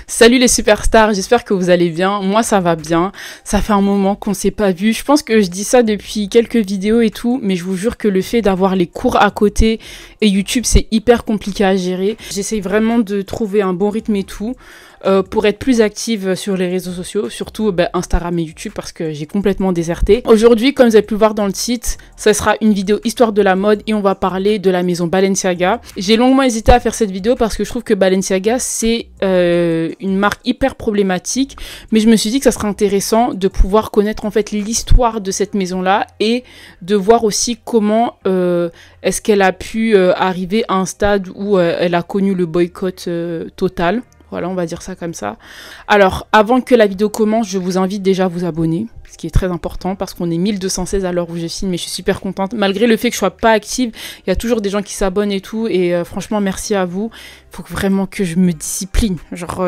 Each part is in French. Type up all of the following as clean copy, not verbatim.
Salut les superstars, j'espère que vous allez bien. Moi ça va bien, ça fait un moment qu'on s'est pas vu. Je pense que je dis ça depuis quelques vidéos et tout, mais je vous jure que le fait d'avoir les cours à côté et YouTube c'est hyper compliqué à gérer. J'essaye vraiment de trouver un bon rythme et tout. Pour être plus active sur les réseaux sociaux, surtout Instagram et YouTube parce que j'ai complètement déserté. Aujourd'hui, comme vous avez pu le voir dans le titre, ça sera une vidéo histoire de la mode et on va parler de la maison Balenciaga. J'ai longuement hésité à faire cette vidéo parce que je trouve que Balenciaga c'est une marque hyper problématique, mais je me suis dit que ça serait intéressant de pouvoir connaître en fait l'histoire de cette maison-là et de voir aussi comment est-ce qu'elle a pu arriver à un stade où elle a connu le boycott total. Voilà, on va dire ça comme ça. Alors, avant que la vidéo commence, je vous invite déjà à vous abonner, ce qui est très important parce qu'on est 1216 à l'heure où je filme et je suis super contente. Malgré le fait que je sois pas active, il y a toujours des gens qui s'abonnent et tout et franchement, merci à vous. Il faut vraiment que je me discipline. Genre,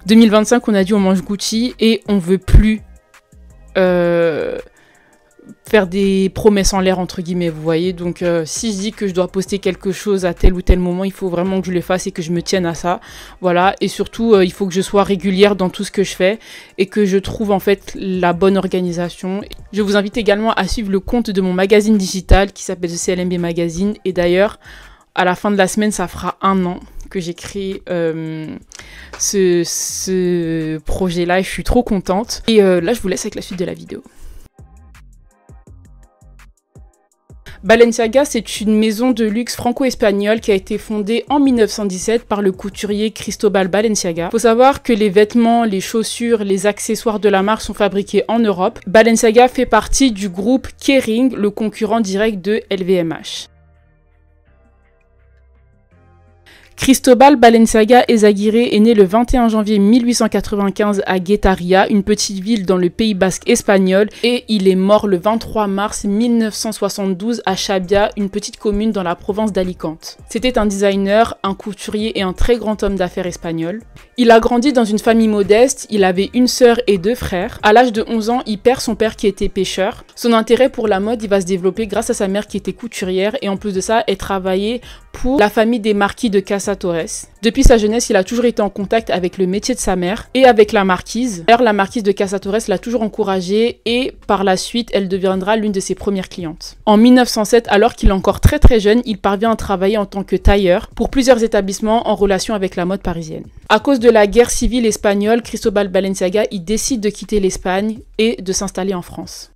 2025, on a dit on mange Gucci et on veut plus faire des promesses en l'air entre guillemets, vous voyez. Donc si je dis que je dois poster quelque chose à tel ou tel moment, il faut vraiment que je le fasse et que je me tienne à ça, voilà. Et surtout il faut que je sois régulière dans tout ce que je fais et que je trouve en fait la bonne organisation. Je vous invite également à suivre le compte de mon magazine digital qui s'appelle The CLMB Magazine et d'ailleurs à la fin de la semaine ça fera 1 an que j'ai créé ce projet là et je suis trop contente et là je vous laisse avec la suite de la vidéo. Balenciaga, c'est une maison de luxe franco-espagnole qui a été fondée en 1917 par le couturier Cristóbal Balenciaga. Il faut savoir que les vêtements, les chaussures, les accessoires de la marque sont fabriqués en Europe. Balenciaga fait partie du groupe Kering, le concurrent direct de LVMH. Cristóbal Balenciaga Eyzaguirre est né le 21 janvier 1895 à Guetaria, une petite ville dans le Pays basque espagnol, et il est mort le 23 mars 1972 à Xàbia, une petite commune dans la province d'Alicante. C'était un designer, un couturier et un très grand homme d'affaires espagnol. Il a grandi dans une famille modeste, il avait une sœur et 2 frères. À l'âge de 11 ans, il perd son père qui était pêcheur. Son intérêt pour la mode, il va se développer grâce à sa mère qui était couturière et en plus de ça, elle travaillait pour la famille des marquis de Casa Torres. Depuis sa jeunesse, il a toujours été en contact avec le métier de sa mère et avec la marquise. D'ailleurs, la marquise de Casa Torres l'a toujours encouragé et par la suite, elle deviendra l'une de ses premières clientes. En 1907, alors qu'il est encore très jeune, il parvient à travailler en tant que tailleur pour plusieurs établissements en relation avec la mode parisienne. À cause de la guerre civile espagnole, Cristóbal Balenciaga il décide de quitter l'Espagne et de s'installer en France.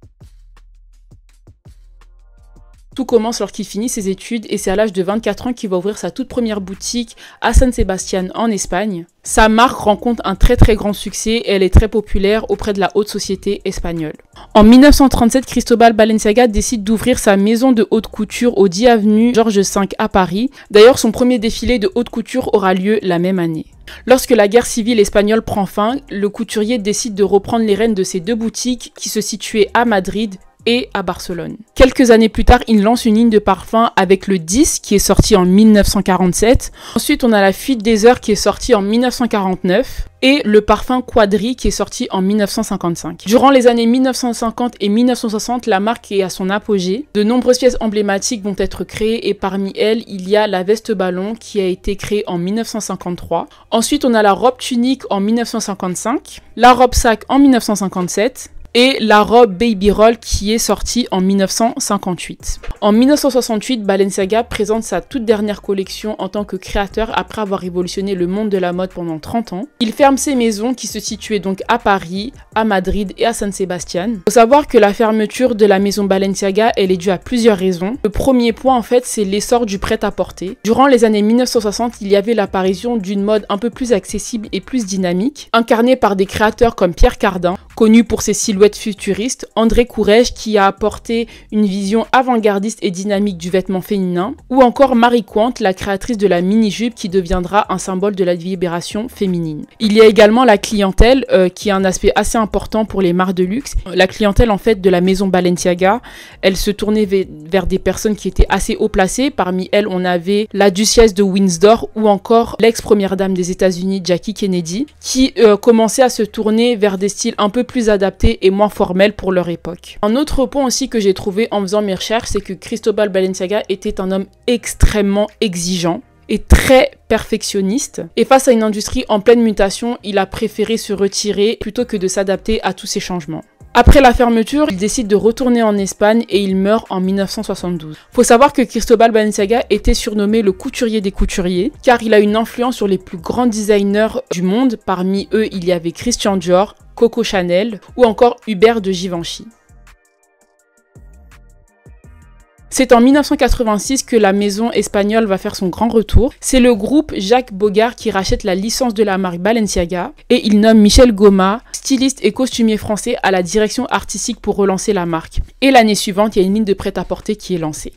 Tout commence lorsqu'il finit ses études et c'est à l'âge de 24 ans qu'il va ouvrir sa toute première boutique à San Sebastián en Espagne. Sa marque rencontre un très grand succès et elle est très populaire auprès de la haute société espagnole. En 1937, Cristóbal Balenciaga décide d'ouvrir sa maison de haute couture au 10 avenue Georges V à Paris. D'ailleurs, son premier défilé de haute couture aura lieu la même année. Lorsque la guerre civile espagnole prend fin, le couturier décide de reprendre les rênes de ses 2 boutiques qui se situaient à Madrid et à Barcelone. Quelques années plus tard, il lance une ligne de parfum avec le 10 qui est sorti en 1947. Ensuite, on a la Fuite des heures qui est sortie en 1949 et le parfum Quadri qui est sorti en 1955. Durant les années 1950 et 1960, la marque est à son apogée. De nombreuses pièces emblématiques vont être créées et parmi elles, il y a la veste ballon qui a été créée en 1953. Ensuite, on a la robe tunique en 1955, la robe sac en 1957 et la robe Baby Roll qui est sortie en 1958. En 1968, Balenciaga présente sa toute dernière collection en tant que créateur après avoir révolutionné le monde de la mode pendant 30 ans. Il ferme ses maisons qui se situaient donc à Paris, à Madrid et à San Sebastián. Il faut savoir que la fermeture de la maison Balenciaga, elle est due à plusieurs raisons. Le premier point en fait, c'est l'essor du prêt-à-porter. Durant les années 1960, il y avait l'apparition d'une mode un peu plus accessible et plus dynamique, incarnée par des créateurs comme Pierre Cardin, connu pour ses silhouettes futuriste, André Courrèges qui a apporté une vision avant-gardiste et dynamique du vêtement féminin, ou encore Marie Quant, la créatrice de la mini-jupe qui deviendra un symbole de la libération féminine. Il y a également la clientèle qui est un aspect assez important pour les marques de luxe. La clientèle en fait de la maison Balenciaga, elle se tournait vers des personnes qui étaient assez haut placées. Parmi elles, on avait la duchesse de Windsor ou encore l'ex-première dame des États-Unis, Jackie Kennedy, qui commençait à se tourner vers des styles un peu plus adaptés et moins formels pour leur époque. Un autre point aussi que j'ai trouvé en faisant mes recherches, c'est que Cristóbal Balenciaga était un homme extrêmement exigeant. et très perfectionniste. Et face à une industrie en pleine mutation, il a préféré se retirer plutôt que de s'adapter à tous ces changements. Après la fermeture, il décide de retourner en Espagne et il meurt en 1972. Faut savoir que Cristóbal Balenciaga était surnommé le couturier des couturiers, car il a une influence sur les plus grands designers du monde. Parmi eux, il y avait Christian Dior, Coco Chanel ou encore Hubert de Givenchy. C'est en 1986 que la maison espagnole va faire son grand retour. C'est le groupe Jacques Bogart qui rachète la licence de la marque Balenciaga et il nomme Michel Goma, styliste et costumier français, à la direction artistique pour relancer la marque. Et l'année suivante, il y a une ligne de prêt-à-porter qui est lancée.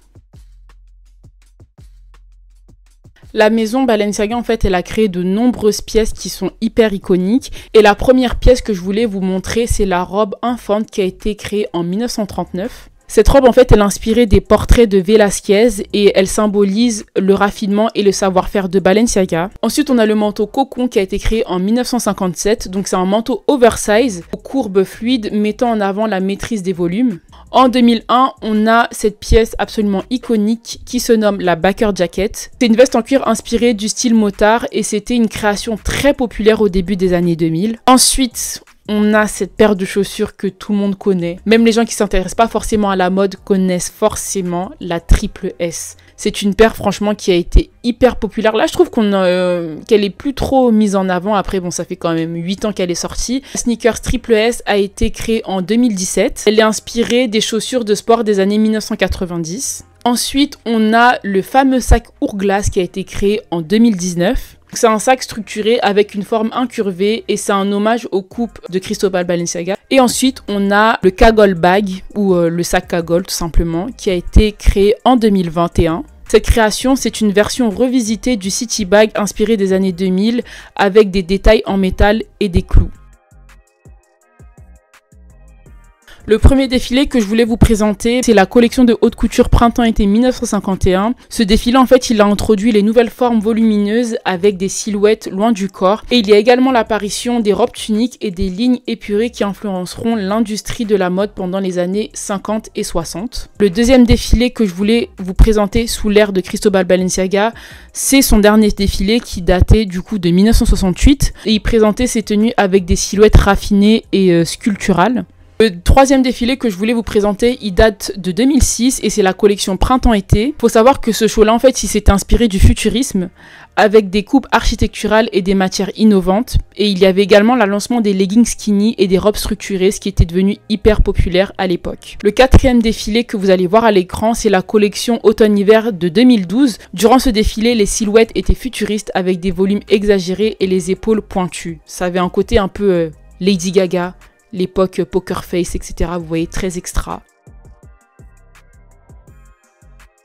La maison Balenciaga, en fait, elle a créé de nombreuses pièces qui sont hyper iconiques. Et la première pièce que je voulais vous montrer, c'est la robe Infante qui a été créée en 1939. Cette robe, en fait, elle est inspirée des portraits de Velázquez et elle symbolise le raffinement et le savoir-faire de Balenciaga. Ensuite, on a le manteau Cocon qui a été créé en 1957. Donc, c'est un manteau oversize aux courbes fluides mettant en avant la maîtrise des volumes. En 2001, on a cette pièce absolument iconique qui se nomme la Baker Jacket. C'est une veste en cuir inspirée du style motard et c'était une création très populaire au début des années 2000. Ensuite, on a cette paire de chaussures que tout le monde connaît. Même les gens qui ne s'intéressent pas forcément à la mode connaissent forcément la Triple S. C'est une paire franchement qui a été hyper populaire. Là, je trouve qu'elle est plus trop mise en avant. Après, bon, ça fait quand même 8 ans qu'elle est sortie. La sneakers Triple S a été créée en 2017. Elle est inspirée des chaussures de sport des années 1990. Ensuite, on a le fameux sac Hourglass qui a été créé en 2019. C'est un sac structuré avec une forme incurvée et c'est un hommage aux coupes de Cristóbal Balenciaga. Et ensuite, on a le Kagol Bag ou le sac Kagol tout simplement qui a été créé en 2021. Cette création, c'est une version revisitée du City Bag inspiré des années 2000 avec des détails en métal et des clous. Le premier défilé que je voulais vous présenter, c'est la collection de haute couture printemps-été 1951. Ce défilé, en fait, il a introduit les nouvelles formes volumineuses avec des silhouettes loin du corps. Et il y a également l'apparition des robes tuniques et des lignes épurées qui influenceront l'industrie de la mode pendant les années 50 et 60. Le deuxième défilé que je voulais vous présenter sous l'ère de Cristóbal Balenciaga, c'est son dernier défilé qui datait du coup de 1968. Et il présentait ses tenues avec des silhouettes raffinées et sculpturales. Le troisième défilé que je voulais vous présenter, il date de 2006 et c'est la collection Printemps-été. Faut savoir que ce show-là, en fait, il s'était inspiré du futurisme avec des coupes architecturales et des matières innovantes. Et il y avait également le lancement des leggings skinny et des robes structurées, ce qui était devenu hyper populaire à l'époque. Le quatrième défilé que vous allez voir à l'écran, c'est la collection automne-hiver de 2012. Durant ce défilé, les silhouettes étaient futuristes avec des volumes exagérés et les épaules pointues. Ça avait un côté un peu Lady Gaga, l'époque Poker Face, etc. Vous voyez, très extra.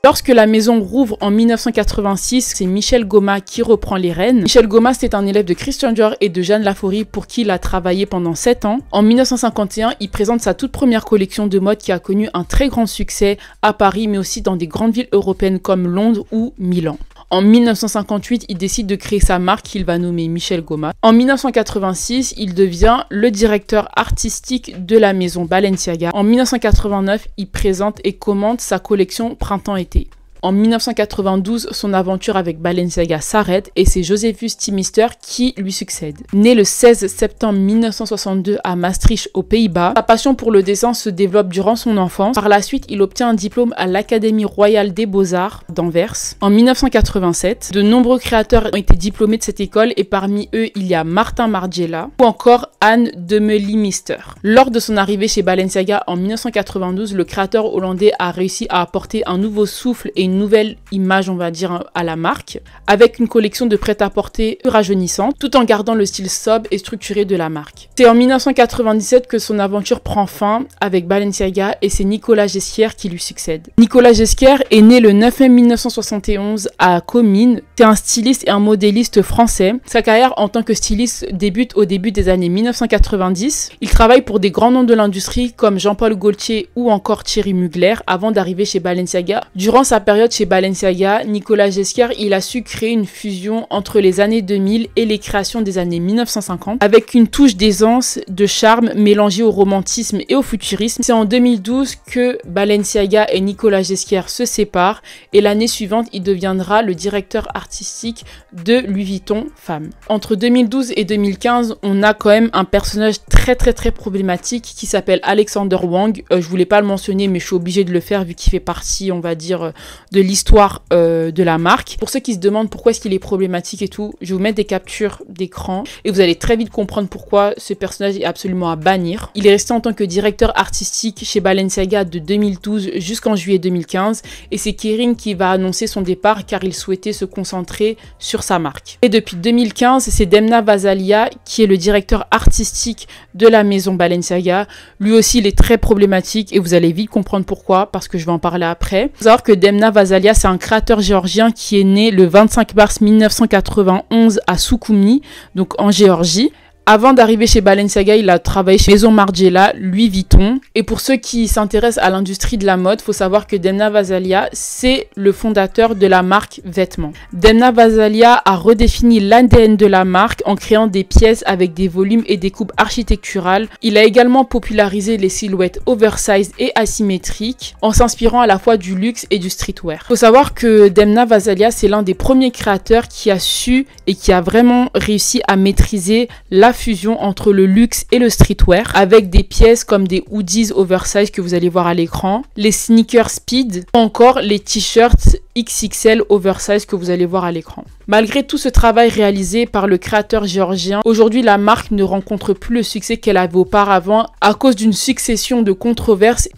Lorsque la maison rouvre en 1986, c'est Michel Goma qui reprend les rênes. Michel Goma, c'était un élève de Christian Dior et de Jeanne Laforie pour qui il a travaillé pendant 7 ans. En 1951, il présente sa toute première collection de mode qui a connu un très grand succès à Paris, mais aussi dans des grandes villes européennes comme Londres ou Milan. En 1958, il décide de créer sa marque qu'il va nommer Michel Goma. En 1986, il devient le directeur artistique de la maison Balenciaga. En 1989, il présente et commande sa collection Printemps-été. En 1992, son aventure avec Balenciaga s'arrête et c'est Josephus Timister qui lui succède. Né le 16 septembre 1962 à Maastricht aux Pays-Bas, sa passion pour le dessin se développe durant son enfance. Par la suite, il obtient un diplôme à l'Académie royale des beaux-arts d'Anvers. En 1987, de nombreux créateurs ont été diplômés de cette école et parmi eux, il y a Martin Margiela ou encore Anne Demely-Mister. Lors de son arrivée chez Balenciaga en 1992, le créateur hollandais a réussi à apporter un nouveau souffle et une nouvelle image, on va dire, à la marque, avec une collection de prêt-à-porter rajeunissante, tout en gardant le style sobre et structuré de la marque. C'est en 1997 que son aventure prend fin avec Balenciaga et c'est Nicolas Ghesquière qui lui succède. Nicolas Ghesquière est né le 9 mai 1971 à Comines. C'est un styliste et un modéliste français. Sa carrière en tant que styliste débute au début des années 1990. Il travaille pour des grands noms de l'industrie comme Jean-Paul Gaultier ou encore Thierry Mugler avant d'arriver chez Balenciaga. Durant sa période période chez Balenciaga, Nicolas Ghesquière, il a su créer une fusion entre les années 2000 et les créations des années 1950, avec une touche d'aisance, de charme mélangée au romantisme et au futurisme. C'est en 2012 que Balenciaga et Nicolas Ghesquière se séparent et l'année suivante, il deviendra le directeur artistique de Louis Vuitton Femme. Entre 2012 et 2015, on a quand même un personnage très problématique qui s'appelle Alexander Wang. Je voulais pas le mentionner, mais je suis obligée de le faire vu qu'il fait partie, on va dire, de l'histoire de la marque. Pour ceux qui se demandent pourquoi est-ce qu'il est problématique et tout, je vais vous mettre des captures d'écran et vous allez très vite comprendre pourquoi ce personnage est absolument à bannir. Il est resté en tant que directeur artistique chez Balenciaga de 2012 jusqu'en juillet 2015 et c'est Kering qui va annoncer son départ car il souhaitait se concentrer sur sa marque. Et depuis 2015, c'est Demna Gvasalia qui est le directeur artistique de la maison Balenciaga. Lui aussi, il est très problématique et vous allez vite comprendre pourquoi parce que je vais en parler après. Il faut savoir que Demna Gvasalia, c'est un créateur géorgien qui est né le 25 mars 1991 à Sukhumi, donc en Géorgie. Avant d'arriver chez Balenciaga, il a travaillé chez Maison Margiela, Louis Vuitton. Et pour ceux qui s'intéressent à l'industrie de la mode, il faut savoir que Demna Gvasalia, c'est le fondateur de la marque Vêtements. Demna Gvasalia a redéfini l'ADN de la marque en créant des pièces avec des volumes et des coupes architecturales. Il a également popularisé les silhouettes oversize et asymétriques en s'inspirant à la fois du luxe et du streetwear. Il faut savoir que Demna Gvasalia, c'est l'un des premiers créateurs qui a su et qui a vraiment réussi à maîtriser la fusion entre le luxe et le streetwear avec des pièces comme des hoodies oversize que vous allez voir à l'écran, les sneakers speed ou encore les t-shirts XXL oversize que vous allez voir à l'écran. Malgré tout ce travail réalisé par le créateur géorgien, aujourd'hui la marque ne rencontre plus le succès qu'elle avait auparavant à cause d'une succession de controverses.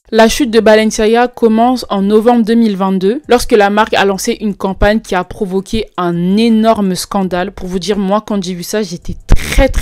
La chute de Balenciaga commence en novembre 2022 lorsque la marque a lancé une campagne qui a provoqué un énorme scandale. Pour vous dire, moi quand j'ai vu ça, j'étais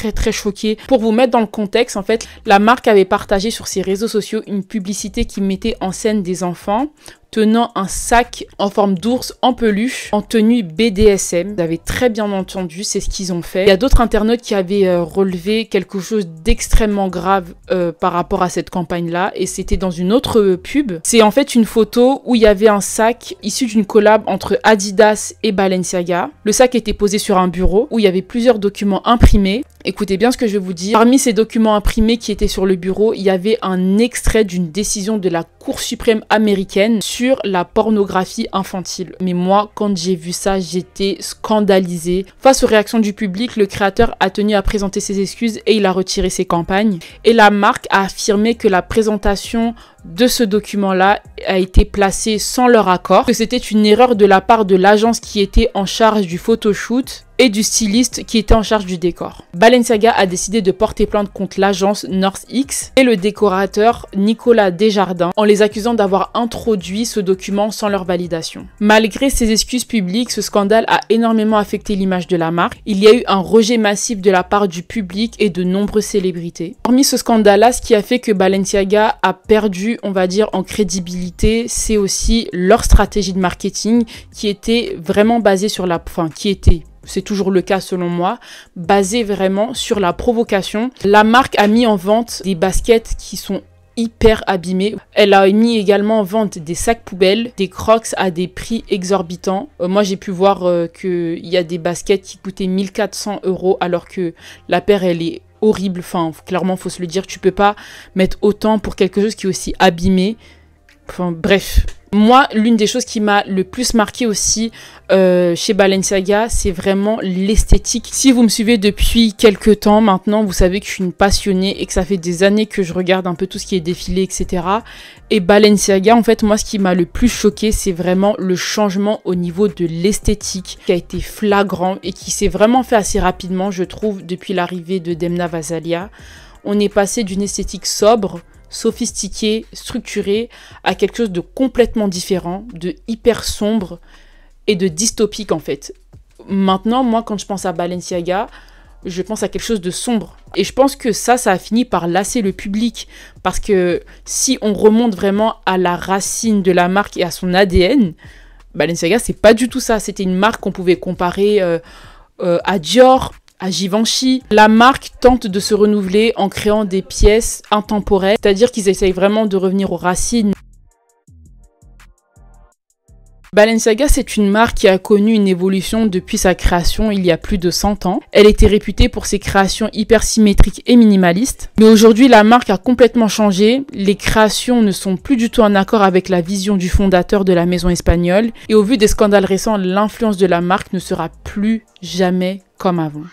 très choquée. Pour vous mettre dans le contexte, en fait, la marque avait partagé sur ses réseaux sociaux une publicité qui mettait en scène des enfants tenant un sac en forme d'ours en peluche en tenue BDSM. Vous avez très bien entendu, c'est ce qu'ils ont fait. Il y a d'autres internautes qui avaient relevé quelque chose d'extrêmement grave par rapport à cette campagne-là et c'était dans une autre pub. C'est en fait une photo où il y avait un sac issu d'une collab entre Adidas et Balenciaga. Le sac était posé sur un bureau où il y avait plusieurs documents imprimés. Écoutez bien ce que je vais vous dire. Parmi ces documents imprimés qui étaient sur le bureau, il y avait un extrait d'une décision de la Cour suprême américaine sur la pornographie infantile. Mais moi, quand j'ai vu ça, j'étais scandalisée. Face aux réactions du public, le créateur a tenu à présenter ses excuses et il a retiré ses campagnes. Et la marque a affirmé que la présentation de ce document-là a été placée sans leur accord, que c'était une erreur de la part de l'agence qui était en charge du photoshoot et du styliste qui était en charge du décor. Balenciaga a décidé de porter plainte contre l'agence NorthX et le décorateur Nicolas Desjardins en les accusant d'avoir introduit ce document sans leur validation. Malgré ces excuses publiques, ce scandale a énormément affecté l'image de la marque. Il y a eu un rejet massif de la part du public et de nombreuses célébrités. Hormis ce scandale-là, ce qui a fait que Balenciaga a perdu, on va dire, en crédibilité, c'est aussi leur stratégie de marketing qui était vraiment basée sur la... Enfin, qui était... C'est toujours le cas selon moi, basé vraiment sur la provocation. La marque a mis en vente des baskets qui sont hyper abîmées. Elle a mis également en vente des sacs poubelles, des Crocs à des prix exorbitants. Moi j'ai pu voir qu'il y a des baskets qui coûtaient 1400 € alors que la paire elle est horrible. Enfin clairement faut se le dire, tu peux pas mettre autant pour quelque chose qui est aussi abîmé. Enfin bref. Moi, l'une des choses qui m'a le plus marqué aussi chez Balenciaga, c'est vraiment l'esthétique. Si vous me suivez depuis quelques temps maintenant, vous savez que je suis une passionnée et que ça fait des années que je regarde un peu tout ce qui est défilé, etc. Et Balenciaga, en fait, moi, ce qui m'a le plus choqué, c'est vraiment le changement au niveau de l'esthétique qui a été flagrant et qui s'est vraiment fait assez rapidement, je trouve, depuis l'arrivée de Demna Gvasalia. On est passé d'une esthétique sobre, sophistiqué, structuré, à quelque chose de complètement différent, de hyper sombre et de dystopique en fait. Maintenant, moi quand je pense à Balenciaga, je pense à quelque chose de sombre. Et je pense que ça a fini par lasser le public. Parce que si on remonte vraiment à la racine de la marque et à son ADN, Balenciaga c'est pas du tout ça. C'était une marque qu'on pouvait comparer à Dior, à Givenchy. La marque tente de se renouveler en créant des pièces intemporelles, c'est-à-dire qu'ils essayent vraiment de revenir aux racines. Balenciaga, c'est une marque qui a connu une évolution depuis sa création il y a plus de 100 ans. Elle était réputée pour ses créations hyper symétriques et minimalistes. Mais aujourd'hui, la marque a complètement changé. Les créations ne sont plus du tout en accord avec la vision du fondateur de la maison espagnole. Et au vu des scandales récents, l'influence de la marque ne sera plus jamais comme avant.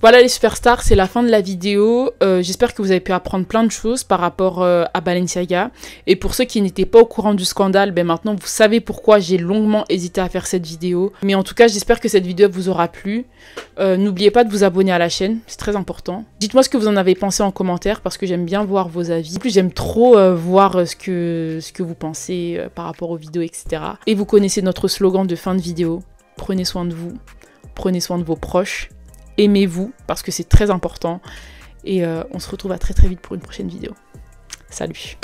Voilà les superstars, c'est la fin de la vidéo. J'espère que vous avez pu apprendre plein de choses par rapport à Balenciaga. Et pour ceux qui n'étaient pas au courant du scandale, maintenant vous savez pourquoi j'ai longuement hésité à faire cette vidéo. Mais en tout cas, j'espère que cette vidéo vous aura plu. N'oubliez pas de vous abonner à la chaîne, c'est très important. Dites-moi ce que vous en avez pensé en commentaire parce que j'aime bien voir vos avis. En plus, j'aime trop voir ce que vous pensez par rapport aux vidéos, etc. Et vous connaissez notre slogan de fin de vidéo. Prenez soin de vous, prenez soin de vos proches. Aimez-vous, parce que c'est très important. Et on se retrouve à très très vite pour une prochaine vidéo. Salut!